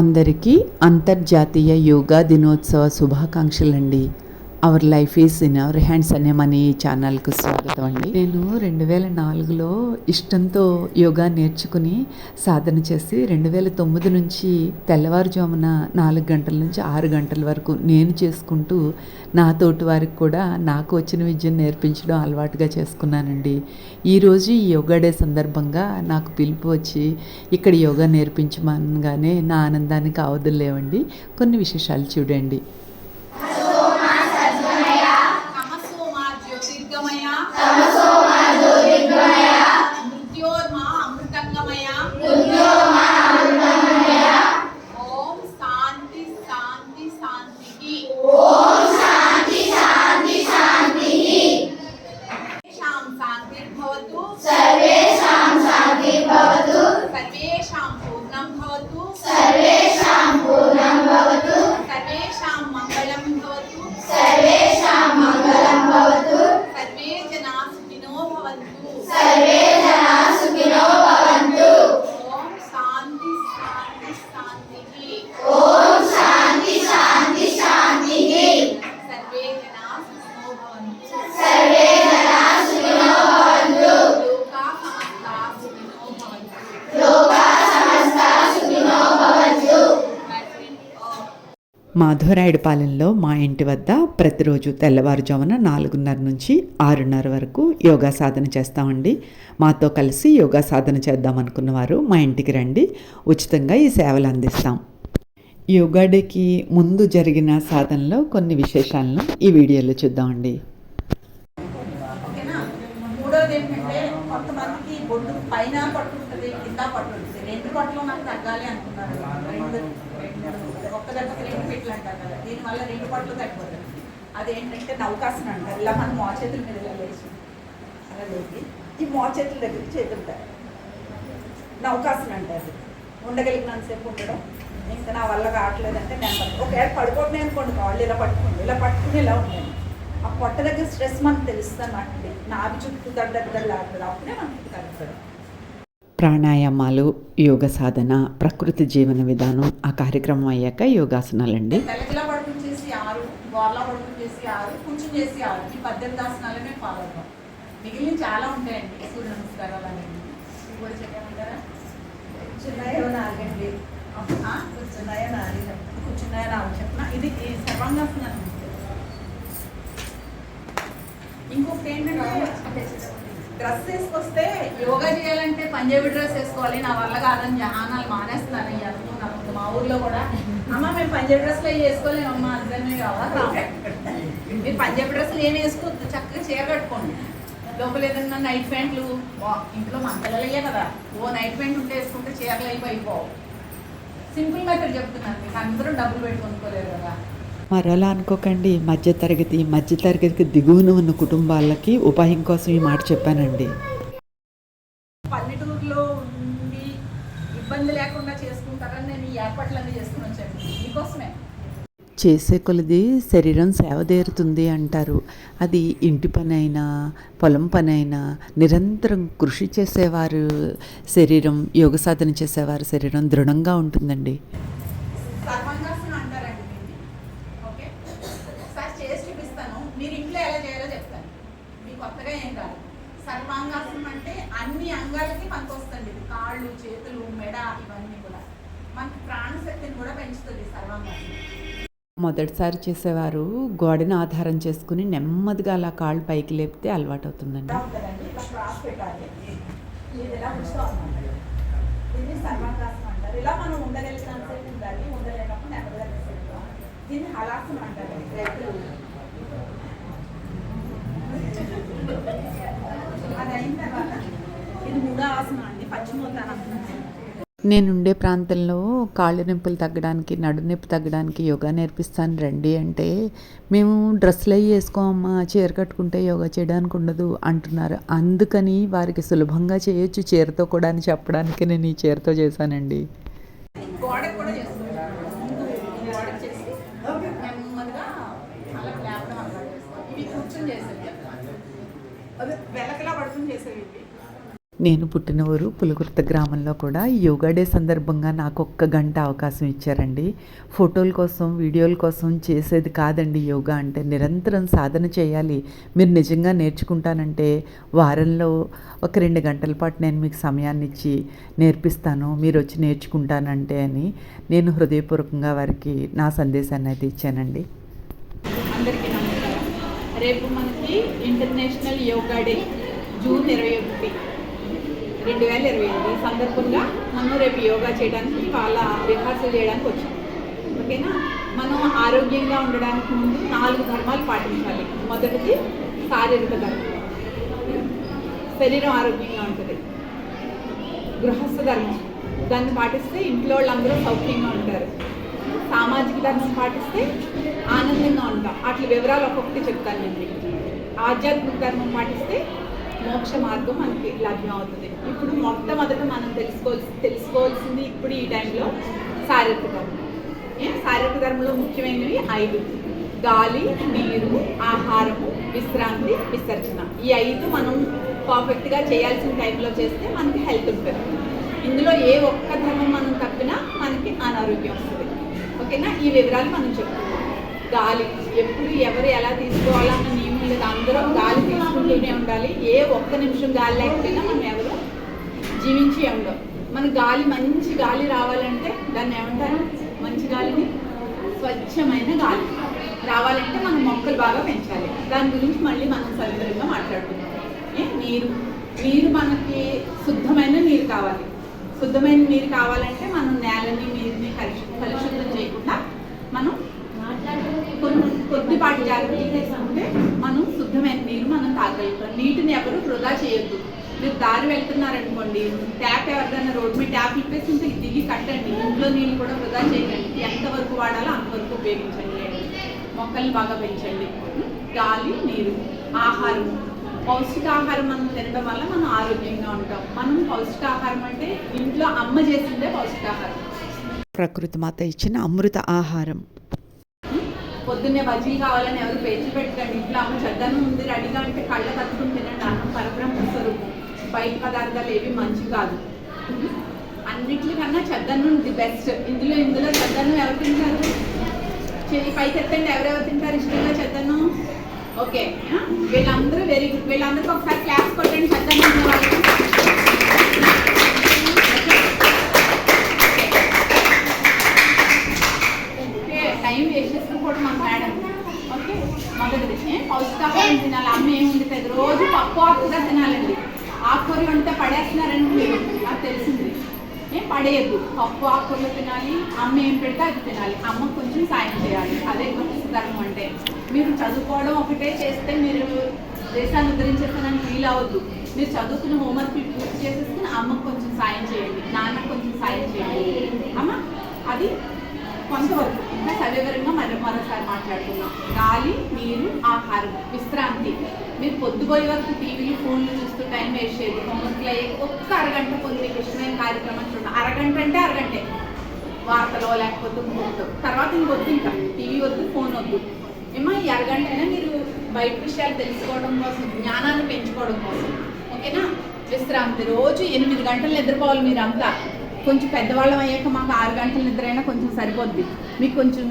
అందరికీ అంతర్జాతీయ యోగా దినోత్సవ శుభాకాంక్షలండి. Our life is in our hands అనే మన ఈ ఛానల్కు స్వాగతం అండి. నేను 2004లో ఇష్టంతో యోగా నేర్చుకుని సాధన చేసి 2009 నుంచి తెల్లవారుజామున 4 గంటల నుంచి 6 గంటల వరకు నేను చేసుకుంటూ నా తోటి వారికి కూడా నాకు వచ్చిన విద్యను నేర్పించడం అలవాటుగా చేసుకున్నానండి. ఈరోజు ఈ యోగా డే సందర్భంగా నాకు పిలుపు వచ్చి ఇక్కడ యోగా నేర్పించమనగానే నా ఆనందానికి అవధులు లేవండి. కొన్ని విశేషాలు చూడండి. మాధవరాయుడుపాలెంలో మా ఇంటి వద్ద ప్రతిరోజు తెల్లవారుజామున 4:30 నుంచి 6:30 వరకు యోగా సాధన చేస్తామండి. మాతో కలిసి యోగా సాధన చేద్దాం అనుకున్నవారు మా ఇంటికి రండి, ఉచితంగా ఈ సేవలు అందిస్తాం. యోగా డేకి ముందు జరిగిన సాధనలో కొన్ని విశేషాలను ఈ వీడియోలో చూద్దామండి. మూడోది ఏంటంటే కొంతమందికి బొడ్డు పైన పట్టు ఉంటుంది, కింద పట్టు ఉంటుంది. 2 పట్టులో నాకు తగ్గాలి అనుకున్నారు. ఒక్క దగ్గర 2 ఫీట్లు అంటారు కదా, దీనివల్ల 2 పట్లు తగ్గిపోతుంది. అదేంటంటే నౌకాసన అంటారు. ఇలా మనం మోచేతుల మీద ఇలా లేచి అలా లేచి ఈ మోచేతుల దగ్గరికి చేతుంటారు. నౌకాసన అంటారు. ఉండగలిగినంతసేపు ఉండడం. ఇంకా నా వల్ల కావట్లేదంటే నెంబర్ ఒకవేళ పడుకోవడం అనుకోండి, కాళ్ళు ఇలా పట్టుకోండి, ఇలా పట్టుకుని ఇలా ఉండండి. ఆ పొట్ట దగ్గర స్ట్రెస్ మనకు తెలుస్తుంది అన్నమాట. నాభి చుట్టూ దగ్గరలాడుతుంది, అప్పుడే మనకి తగ్గుతుంది. ప్రాణాయామాలు, యోగ సాధన, ప్రకృతి జీవన విధానం ఆ కార్యక్రమం అయ్యాక యోగాసనాలండి. తెల్లగిలా పడుకుని చేసి 6, గోర్లా పడుకుని చేసి 6, కూర్చుని చేసి 6, ఈ 18 ఆసనాలు మేము ఫాలో అవుతాం. మిగిలిన చాలా ఉంటాయండి. సూర్య నమస్కారాలు అనేది కూడా చెప్పమంటారా? కూర్చున్నాయో 4 అండి, కూర్చున్నాయో 4, కూర్చున్నాయో 4 చెప్పిన. ఇది సర్వాంగాసనాలు. ఇంకొకటి ఏంటంటే డ్రెస్ వేసుకొస్తే యోగా చేయాలంటే పంజాబీ డ్రెస్ వేసుకోవాలి, నా వల్ల కాదని జహానాలు మానేస్తున్నాను. అనుకున్నాను మా ఊర్లో కూడా, అమ్మ మేము పంజాబీ డ్రెస్లో వేసుకోలేము అమ్మ, అందరినీ కావాలి. మీరు పంజాబీ డ్రెస్సులు ఏమి వేసుకోవద్దు, చక్కగా చీర కట్టుకోండి. లోపల ఏదన్నా నైట్ ప్యాంట్లు, ఇంట్లో మన పిల్లలు అయ్యే కదా, నైట్ ప్యాంట్ ఉంటే వేసుకుంటే చీరలు అయిపోవు. సింపుల్ మెథడ్ చెప్తున్నాను మీకు, అందరూ డబ్బులు పెట్టి కొనుక్కోలేరు కదా. మరోలా అనుకోకండి, మధ్యతరగతికి దిగువన ఉన్న కుటుంబాలకి ఉపాయం కోసం ఈ మాట చెప్పానండి. పల్లెటూరులో ఉండి ఇబ్బంది లేకుండా చేసుకుంటారని నేను ఈ ఏర్పాట్లన్నీ చేసుకుని వచ్చాను మీకోసమే. చేసే కొలది శరీరం సేవదేరుతుంది అంటారు. అది ఇంటి పని అయినా, పొలం పని అయినా నిరంతరం కృషి చేసేవారు శరీరం, యోగ సాధన చేసేవారు శరీరం దృఢంగా ఉంటుందండి. మీరు ఇంట్లో ఎలా చేయాలో చెప్తాను, మీకు కొత్తగా ఏం కాదు. సర్వాంగాసనం అంటే అన్ని అంగాలకి మనకు వస్తుంది. కాళ్ళు, చేతులు, మెడ ఇవన్నీ కూడా మనకి ప్రాణశక్తిని కూడా పెంచుతుంది సర్వాంగాసనం. మొదటిసారి చేసేవారు గోడను ఆధారం చేసుకుని నెమ్మదిగా అలా కాళ్ళు పైకి లేపితే అలవాటు అవుతుందండి. దీన్ని సర్వాంగాసనం అంటారు. ఇలా మనం ఉండగలిగినంతసేపు ఉండాలి, ఉండలేనప్పుడు నెమ్మదిగా తీసుకుంటాం. దీన్ని హలాసనం అంటారు. అది అయిన తర్వాత ఇది 3వ ఆసనం అండి, పశ్చిమోత్తానాసనం. నేనుండే ప్రాంతంలో కాళ్ళు నొప్పులు తగ్గడానికి, నడునొప్పి తగ్గడానికి యోగా నేర్పిస్తాను రండి అంటే, మేము డ్రెస్సులు అవి వేసుకోమమ్మా, చీర కట్టుకుంటే యోగా చేయడానికి ఉండదు అంటున్నారు. అందుకని వారికి సులభంగా చేయొచ్చు చీరతో కూడా అని చెప్పడానికి నేను ఈ చీరతో చేశానండి. వెలకలా పడుకుని చేసేవి. నేను పుట్టిన ఊరు పులకుర్తి గ్రామంలో కూడా యోగా డే సందర్భంగా నాకు ఒక్క గంట అవకాశం ఇచ్చారండి. ఫోటోల కోసం, వీడియోల కోసం చేసేది కాదండి యోగా అంటే. నిరంతరం సాధన చేయాలి. మీరు నిజంగా నేర్చుకుంటానంటే వారంలో ఒక 2 గంటల పాటు నేను మీకు సమయాన్ని ఇచ్చి నేర్పిస్తాను, మీరు వచ్చి నేర్చుకుంటానంటే అని నేను హృదయపూర్వకంగా వారికి నా సందేశాన్ని అయితే ఇచ్చానండి. అందరికీ నమస్కారం. రేపు మనకి ఇంటర్నేషనల్ యోగా డే జూన్ 21, 2025 ఈ సందర్భంగా మనం రేపు యోగా చేయడానికి వాళ్ళ రిహార్సల్ చేయడానికి వచ్చాం. ఓకేనా? మనం ఆరోగ్యంగా ఉండడానికి ముందు 4 ధర్మాలు పాటించాలి. మొదటిది శారీరక ధర్మం, శరీరం ఆరోగ్యంగా ఉంటుంది. గృహస్థ ధర్మం, దాన్ని పాటిస్తే ఇంట్లో వాళ్ళందరూ సౌఖ్యంగా ఉంటారు. సామాజిక ధర్మం పాటిస్తే ఆనందంగా ఉంటాం. అట్ల వివరాలు ఒక్కొక్కటి చెప్తాను నేను మీకు. ఆధ్యాత్మిక ధర్మం పాటిస్తే మోక్ష మార్గం మనకి లభ్యం అవుతుంది. ఇప్పుడు మొట్టమొదట మనం తెలుసుకోవాల్సింది ఇప్పుడు ఈ టైంలో శారీరక ధర్మం. శారీరక ధర్మంలో ముఖ్యమైనవి 5: గాలి, నీరు, ఆహారము, విశ్రాంతి, విసర్జన. ఈ 5 మనం పర్ఫెక్ట్గా చేయాల్సిన టైంలో చేస్తే మనకి హెల్త్ ఉంటుంది. ఇందులో ఏ ఒక్క ధర్మం మనం తప్పినా మనకి అనారోగ్యం వస్తుంది. ఓకేనా? ఈ వివరాలు మనం చెప్తున్నాం. గాలి ఎప్పుడు ఎవరు ఎలా తీసుకోవాలన్న నియమం లేదు. అందరం గాలి తీసుకుంటూనే ఉండాలి. ఏ ఒక్క నిమిషం గాలి లేకపోయినా మనం ఎవరు జీవించి ఉండవు. మన గాలి, మంచి గాలి రావాలంటే దాన్ని ఏమంటారు? మంచి గాలిని స్వచ్ఛమైన గాలి రావాలంటే మనం మొక్కలు బాగా పెంచాలి. దాని గురించి మళ్ళీ మనం సవివరంగా మాట్లాడుకుందాం. నీరు మనకి శుద్ధమైన నీరు కావాలి. శుద్ధమైన నీరు కావాలంటే మనం నేలని, నీరుని కలుషితం చేయకుండా మనం కొద్దిపాటి జాగ్రత్తలు తీసుకుంటే మనం శుద్ధమైన నీరు మనం తాగలుగుతాం. నీటిని ఎవరు వృధా చేయొద్దు. మీరు దారి వెళ్తున్నారనుకోండి, ట్యాప్ ఎవరిదైనా రోడ్డు మీద ట్యాప్ ఇప్పేసి ఇంత దిగి కట్టండి. ఇంట్లో నీళ్ళు కూడా వృధా చేయకండి. ఎంతవరకు వాడాలో అంతవరకు ఉపయోగించండి. మొక్కల్ని బాగా పెంచండి. గాలి, నీరు, ఆహారం, పౌష్టికాహారం మనం తినడం వల్ల మనం ఆరోగ్యంగా ఉంటాం. మనం పౌష్టికాహారం అంటే ఇంట్లో అమ్మ చేసిందే పౌష్టికాహారం. ప్రకృతి మాత ఇచ్చిన అమృత ఆహారం. పొద్దున్నే బజ్జీలు కావాలని ఎవరు పేర్చి పెట్టకండి. ఇంట్లో అమ్మ చెద్దన్నం ఉంది రెడీగా అంటే కళ్ళ కట్టుకుని తినండి. అన్నం పరబ్రహ్మ స్వరూపం. బయట పదార్థాలు ఏవి మంచివి కాదు. అన్నిటికన్నా చెద్దన్నం ది బెస్ట్. ఇందులో చెద్దన్నం ఎవరు తింటారు? చెయ్యి పైకి ఎత్తండి. ఎవరెవరు తింటారు ఇష్టంగా చెద్దన్నం? ఓకే, వీళ్ళందరూ వెరీ గుడ్. వీళ్ళందరికీ ఒకసారి క్లాస్ కొట్టండి. చెద్దన్నం తినేవాళ్ళు. టైం వేస్ట్ చేసుకోవడం మన మేడం. ఓకే, మొదటిది పౌష్టికాహారం తినాలి. అమ్మ ఏమి వండుతుంది? రోజు పప్పు ఆకుగా తినాలండి. ఆకుకూర వండితే పడేస్తున్నారండి మీరు, నాకు తెలిసింది. పడేయద్దు. పప్పు ఆకుకూరలు తినాలి. అమ్మ ఏం పెడితే అది తినాలి. అమ్మకు కొంచెం సాయం చేయాలి. అదే గృహస్థ ధర్మం అంటే. మీరు చదువుకోవడం ఒకటే చేస్తే మీరు దేశాన్ని ఉద్ధరించేస్తానని ఫీల్ అవ్వద్దు. మీరు చదువుకున్న హోంవర్క్ పూర్తి చేసేసుకుని అమ్మకు కొంచెం సాయం చేయండి, నాన్నకు కొంచెం సాయం చేయండి. అమ్మ అది కొంతవరకు. ఇంకా సవివరంగా మరోసారి మాట్లాడుకుందాం. గాలి, నీరు, ఆహారం, విశ్రాంతి. మీరు పొద్దుపోయే వరకు టీవీలు, ఫోన్లు చూస్తూ టైం వేస్ట్ చేయదు. హోంవర్క్లు అయ్యే ఒక్క అరగంట పొంది మీకు ఇష్టమైన కార్యక్రమం చూడండి. అరగంట అంటే అరగంటే, వార్తలో లేకపోతే ఇంకొద్దు. తర్వాత ఇంకొద్దు. ఇంకా టీవీ వద్దు, ఫోన్ వద్దు. ఏమో ఈ అరగంట అయినా మీరు బయట విషయాలు తెలుసుకోవడం కోసం, జ్ఞానాన్ని పెంచుకోవడం కోసం. ఓకేనా? విశ్రాంతి. రోజు 8 గంటలు నిద్రపోవాలి మీరంతా. కొంచెం పెద్దవాళ్ళం అయ్యాక మాకు 6 గంటల నిద్ర అయినా కొంచెం సరిపోద్ది. మీకు కొంచెం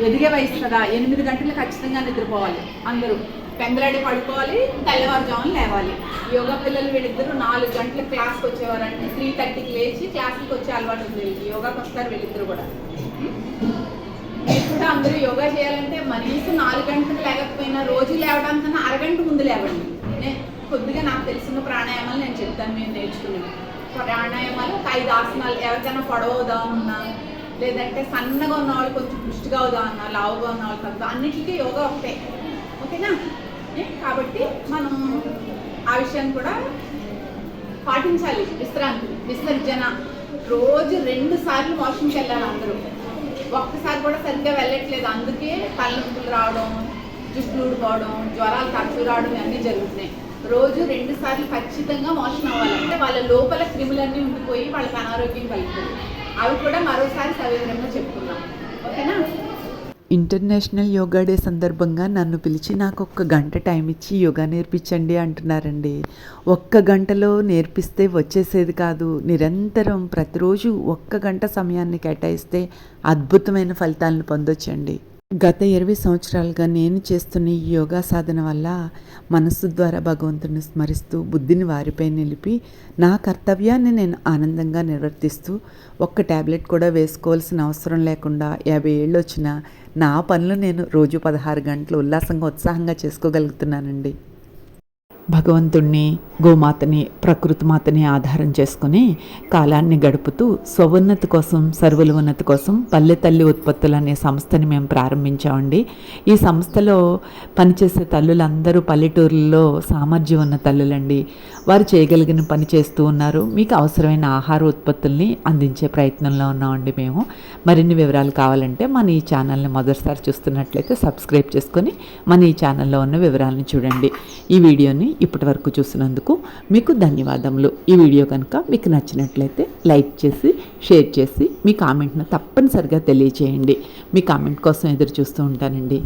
ఎదిగే వయసు కదా, 8 గంటలు ఖచ్చితంగా నిద్రపోవాలి. అందరూ పెందలాడి పడుకోవాలి, తెల్లవారుజామున లేవాలి. యోగా పిల్లలు వీళ్ళిద్దరూ 4 గంటల క్లాస్కి వచ్చేవారంటే 3:30కి లేచి క్లాస్కి వచ్చే అలవాటు ఉంది. యోగాకి వస్తారు వీళ్ళిద్దరు కూడా. మీరు కూడా అందరూ యోగా చేయాలంటే కనీసం 4 గంటలు లేకపోయినా రోజు లేవడానికన్నా అరగంట ముందు లేవండి. నేను కొద్దిగా నాకు తెలిసిన ప్రాణాయామాలు నేను చెప్తాను. మీరు నేర్చుకునేవి ప్రాణాయామాలు ఒక 5 ఆసనాలు. ఎవరికైనా పొడవదామన్నా, లేదంటే సన్నగా ఉన్న వాళ్ళు కొంచెం పుష్టిగా అవుదామన్నా, లావుగా ఉన్న వాళ్ళు తగ్గ, అన్నిటికీ యోగా ఒకటే. ఓకేనా? కాబట్టి మనం ఆ విషయాన్ని కూడా పాటించాలి. విశ్రాంతి, విసర్జన. రోజు 2 సార్లు వాష్రూమ్కి వెళ్ళాలి అందరూ. ఒక్కసారి కూడా సరిగ్గా వెళ్ళట్లేదు. అందుకే తలనొప్పులు రావడం, జుట్లు ఊడిపోవడం, జ్వరాలు తరచూ రావడం ఇవన్నీ జరుగుతున్నాయి. రోజు 2 సార్లు ఖచ్చితంగా వాష్రూమ్ అవ్వాలంటే వాళ్ళ లోపల క్రిములన్నీ ఉండిపోయి వాళ్ళకి అనారోగ్యం కలుగుతుంది. అవి కూడా మరోసారి సవివరంగా చెప్పుకుందాం. ఓకేనా? ఇంటర్నేషనల్ యోగా డే సందర్భంగా నన్ను పిలిచి నాకు 1 గంట టైం ఇచ్చి యోగా నేర్పించండి అంటున్నారండి. 1 గంటలో నేర్పిస్తే వచ్చేసేది కాదు. నిరంతరం ప్రతిరోజు 1 గంట సమయాన్ని కేటాయిస్తే అద్భుతమైన ఫలితాలను పొందొచ్చండి. గత 20 సంవత్సరాలుగా నేను చేస్తున్న ఈ యోగా సాధన వల్ల మనస్సు ద్వారా భగవంతుని స్మరిస్తూ బుద్ధిని వారిపై నిలిపి నా కర్తవ్యాన్ని నేను ఆనందంగా నిర్వర్తిస్తూ ఒక్క ట్యాబ్లెట్ కూడా వేసుకోవాల్సిన అవసరం లేకుండా 50 ఏళ్ళు వచ్చినా నా పనులు నేను రోజు 16 గంటలు ఉల్లాసంగా ఉత్సాహంగా చేసుకోగలుగుతున్నానండి. భగవంతుణ్ణి, గోమాతని, ప్రకృతి మాతని ఆధారం చేసుకుని కాలాన్ని గడుపుతూ స్వోన్నతి కోసం, సర్వుల ఉన్నతి కోసం పల్లె తల్లి ఉత్పత్తులు అనే సంస్థని మేము ప్రారంభించామండి. ఈ సంస్థలో పనిచేసే తల్లులందరూ పల్లెటూర్లలో సామర్థ్యం ఉన్న తల్లులండి. వారు చేయగలిగిన పని చేస్తూ ఉన్నారు. మీకు అవసరమైన ఆహార ఉత్పత్తుల్ని అందించే ప్రయత్నంలో ఉన్నామండి మేము. మరిన్ని వివరాలు కావాలంటే మన ఈ ఛానల్ని మొదటిసారి చూస్తున్నట్లయితే సబ్స్క్రైబ్ చేసుకొని మన ఈ ఛానల్లో ఉన్న వివరాలను చూడండి. ఈ వీడియోని ఇప్పటి వరకు చూసినందుకు మీకు ధన్యవాదములు. ఈ వీడియో కనుక మీకు నచ్చినట్లయితే లైక్ చేసి, షేర్ చేసి మీ కామెంట్ను తప్పనిసరిగా తెలియచేయండి. మీ కామెంట్ కోసం ఎదురు చూస్తూ ఉంటానండి.